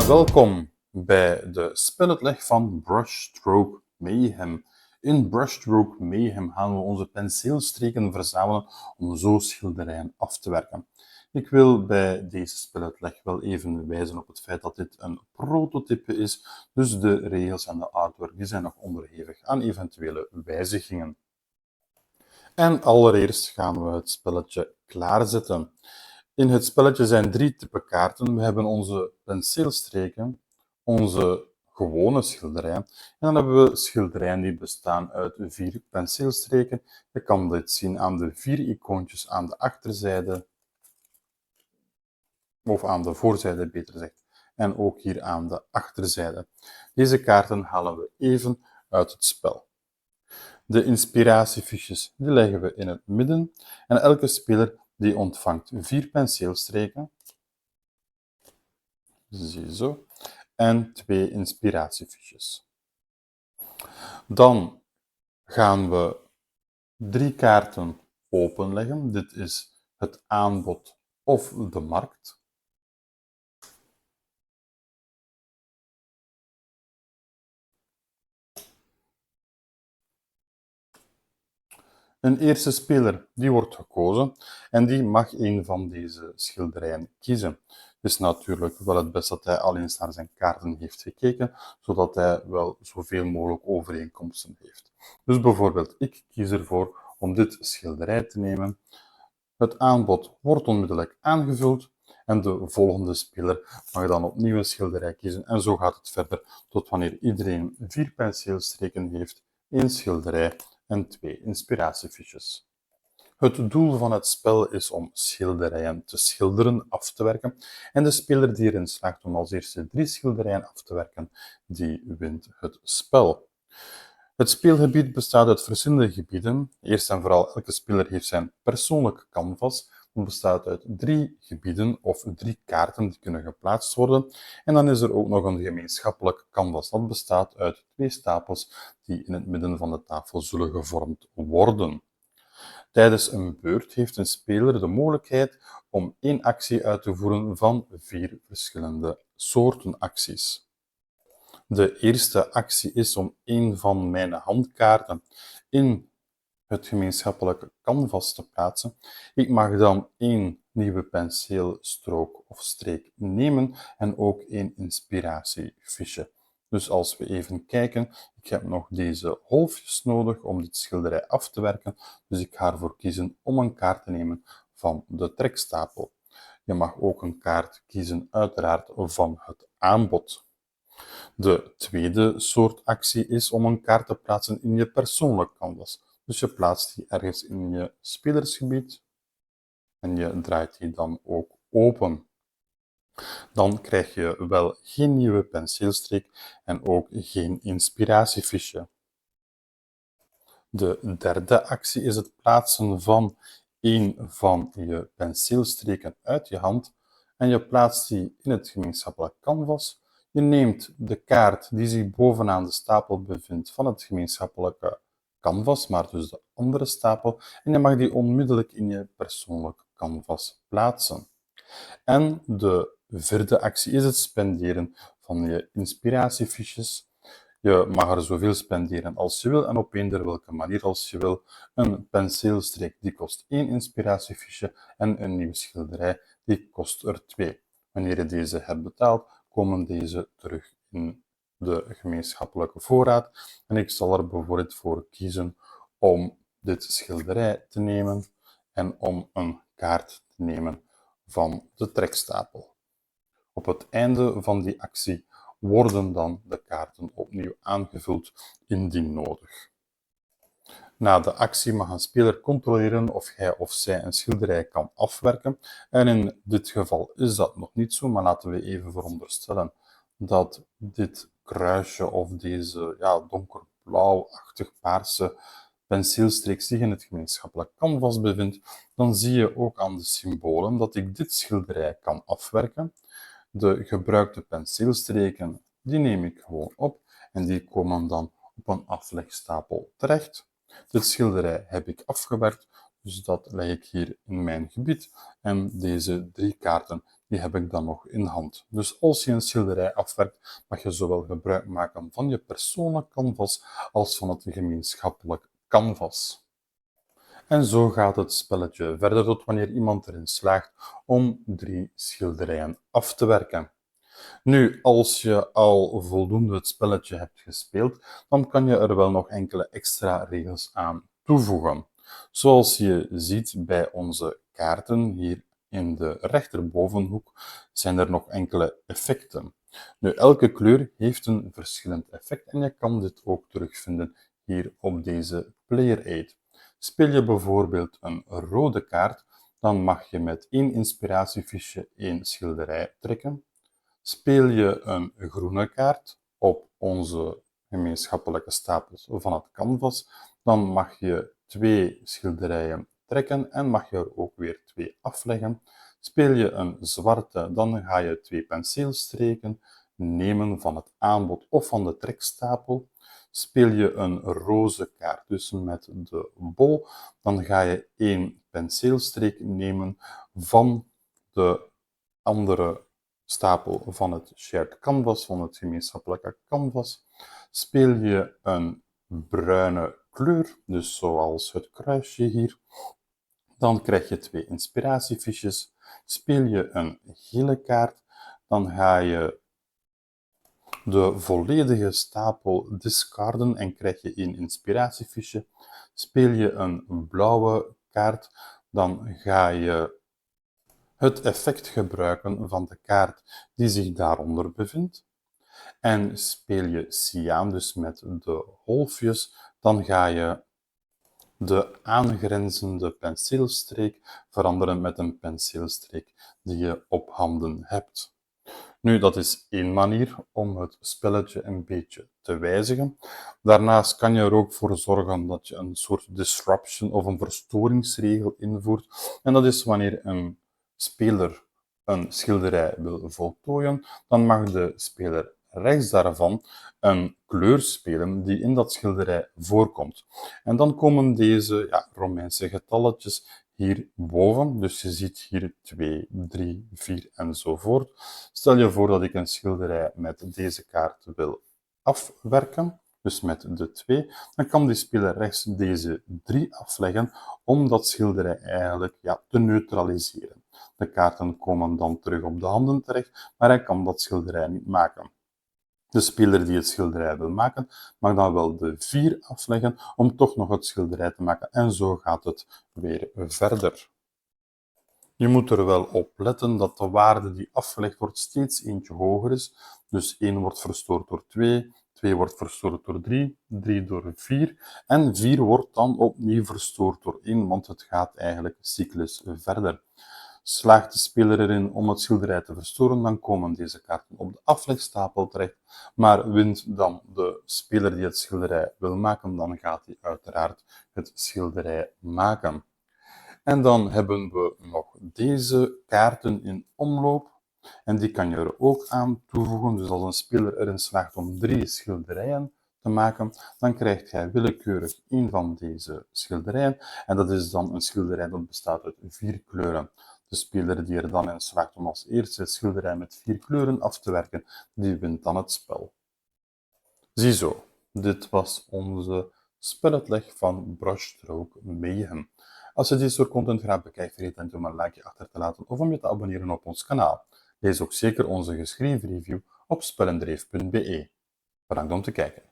Welkom bij de speluitleg van Brushstroke Mayhem. In Brushstroke Mayhem gaan we onze penseelstreken verzamelen om zo schilderijen af te werken. Ik wil bij deze speluitleg wel even wijzen op het feit dat dit een prototype is, dus de regels en de artwork die zijn nog onderhevig aan eventuele wijzigingen. En allereerst gaan we het spelletje klaarzetten. In het spelletje zijn 3 typen kaarten. We hebben onze penseelstreken, onze gewone schilderijen en dan hebben we schilderijen die bestaan uit 4 penseelstreken. Je kan dit zien aan de 4 icoontjes aan de achterzijde, of aan de voorzijde beter gezegd, en ook hier aan de achterzijde. Deze kaarten halen we even uit het spel. De inspiratiefiches die leggen we in het midden en elke speler die ontvangt 4 penseelstreken, ziezo, en 2 inspiratiefiches. Dan gaan we 3 kaarten openleggen. Dit is het aanbod of de markt. Een eerste speler die wordt gekozen en die mag een van deze schilderijen kiezen. Het is natuurlijk wel het best dat hij al eens naar zijn kaarten heeft gekeken, zodat hij wel zoveel mogelijk overeenkomsten heeft. Dus bijvoorbeeld, ik kies ervoor om dit schilderij te nemen. Het aanbod wordt onmiddellijk aangevuld en de volgende speler mag dan opnieuw een schilderij kiezen. En zo gaat het verder tot wanneer iedereen 4 penseelstreken heeft, 1 schilderij en 2 inspiratiefiches. Het doel van het spel is om schilderijen te schilderen, af te werken. En de speler die erin slaagt om als eerste 3 schilderijen af te werken, die wint het spel. Het speelgebied bestaat uit verschillende gebieden. Eerst en vooral, elke speler heeft zijn persoonlijke canvas. Het bestaat uit 3 gebieden of 3 kaarten die kunnen geplaatst worden. En dan is er ook nog een gemeenschappelijk canvas. Dat bestaat uit 2 stapels die in het midden van de tafel zullen gevormd worden. Tijdens een beurt heeft een speler de mogelijkheid om 1 actie uit te voeren van 4 verschillende soorten acties. De eerste actie is om 1 van mijn handkaarten in het gemeenschappelijke canvas te plaatsen. Ik mag dan 1 nieuwe penseelstrook of streek nemen en ook 1 inspiratiefiche. Dus als we even kijken, ik heb nog deze golfjes nodig om dit schilderij af te werken. Dus ik ga ervoor kiezen om een kaart te nemen van de trekstapel. Je mag ook een kaart kiezen, uiteraard, van het aanbod. De tweede soort actie is om een kaart te plaatsen in je persoonlijk canvas. Dus je plaatst die ergens in je spelersgebied en je draait die dan ook open. Dan krijg je wel geen nieuwe penseelstreek en ook geen inspiratiefiche. De derde actie is het plaatsen van 1 van je penseelstreken uit je hand en je plaatst die in het gemeenschappelijk canvas. Je neemt de kaart die zich bovenaan de stapel bevindt van het gemeenschappelijke canvas, maar dus de andere stapel, en je mag die onmiddellijk in je persoonlijk canvas plaatsen. En de vierde actie is het spenderen van je inspiratiefiches. Je mag er zoveel spenderen als je wil en op eender welke manier als je wil. Een penseelstreek die kost 1 inspiratiefiche en een nieuw schilderij die kost er 2. Wanneer je deze hebt betaald, komen deze terug in de gemeenschappelijke voorraad. En ik zal er bijvoorbeeld voor kiezen om dit schilderij te nemen en om een kaart te nemen van de trekstapel. Op het einde van die actie worden dan de kaarten opnieuw aangevuld indien nodig. Na de actie mag een speler controleren of hij of zij een schilderij kan afwerken. En in dit geval is dat nog niet zo, maar laten we even veronderstellen dat dit kruisje of deze donkerblauwachtig paarse penseelstreek zich in het gemeenschappelijk canvas bevindt, dan zie je ook aan de symbolen dat ik dit schilderij kan afwerken. De gebruikte penseelstreken, die neem ik gewoon op en die komen dan op een aflegstapel terecht. Dit schilderij heb ik afgewerkt, Dus dat leg ik hier in mijn gebied. En deze 3 kaarten die heb ik dan nog in hand. Dus als je een schilderij afwerkt, mag je zowel gebruik maken van je persoonlijk canvas als van het gemeenschappelijk canvas. En zo gaat het spelletje verder tot wanneer iemand erin slaagt om 3 schilderijen af te werken. Nu, als je al voldoende het spelletje hebt gespeeld, dan kan je er wel nog enkele extra regels aan toevoegen. Zoals je ziet bij onze kaarten hier in de rechterbovenhoek zijn er nog enkele effecten. Nu, elke kleur heeft een verschillend effect en je kan dit ook terugvinden hier op deze Player Aid. Speel je bijvoorbeeld een rode kaart, dan mag je met 1 inspiratiefiche 1 schilderij trekken. Speel je een groene kaart op onze gemeenschappelijke stapels van het canvas, dan mag je 2 schilderijen trekken en mag je er ook weer 2 afleggen. Speel je een zwarte, dan ga je 2 penseelstreken nemen van het aanbod of van de trekstapel. Speel je een roze kaart, dus met de bol, dan ga je 1 penseelstreek nemen van de andere stapel van het shared canvas, van het gemeenschappelijke canvas. Speel je een bruine kleur, dus zoals het kruisje hier, dan krijg je 2 inspiratiefiches. Speel je een gele kaart, dan ga je de volledige stapel discarden en krijg je 1 inspiratiefiche. Speel je een blauwe kaart, dan ga je het effect gebruiken van de kaart die zich daaronder bevindt. En speel je cyaan, dus met de golfjes, dan ga je de aangrenzende penseelstreek veranderen met een penseelstreek die je op handen hebt. Nu, dat is één manier om het spelletje een beetje te wijzigen. Daarnaast kan je er ook voor zorgen dat je een soort disruption of een verstoringsregel invoert. En dat is wanneer een speler een schilderij wil voltooien, dan mag de speler rechts daarvan een kleur spelen die in dat schilderij voorkomt. En dan komen deze Romeinse getalletjes hierboven. Dus je ziet hier 2, 3, 4 enzovoort. Stel je voor dat ik een schilderij met deze kaart wil afwerken, dus met de 2, dan kan die speler rechts deze 3 afleggen om dat schilderij eigenlijk te neutraliseren. De kaarten komen dan terug op de handen terecht, maar hij kan dat schilderij niet maken. De speler die het schilderij wil maken, mag dan wel de 4 afleggen om toch nog het schilderij te maken. En zo gaat het weer verder. Je moet er wel op letten dat de waarde die afgelegd wordt steeds eentje hoger is. Dus 1 wordt verstoord door 2, 2 wordt verstoord door 3, 3 door 4 en 4 wordt dan opnieuw verstoord door 1, want het gaat eigenlijk cyclus verder. Slaagt de speler erin om het schilderij te verstoren, dan komen deze kaarten op de aflegstapel terecht. Maar wint dan de speler die het schilderij wil maken, dan gaat hij uiteraard het schilderij maken. En dan hebben we nog deze kaarten in omloop. En die kan je er ook aan toevoegen. Dus als een speler erin slaagt om 3 schilderijen te maken, dan krijgt hij willekeurig 1 van deze schilderijen. En dat is dan een schilderij dat bestaat uit 4 kleuren. De speler die er dan in slaagt om als eerste het schilderij met 4 kleuren af te werken, die wint dan het spel. Ziezo, dit was onze speluitleg van Brushstroke Mayhem. Als je dit soort content graag bekijkt, vergeet dan niet om een likeje achter te laten of om je te abonneren op ons kanaal. Lees ook zeker onze geschreven review op spellendreef.be. Bedankt om te kijken.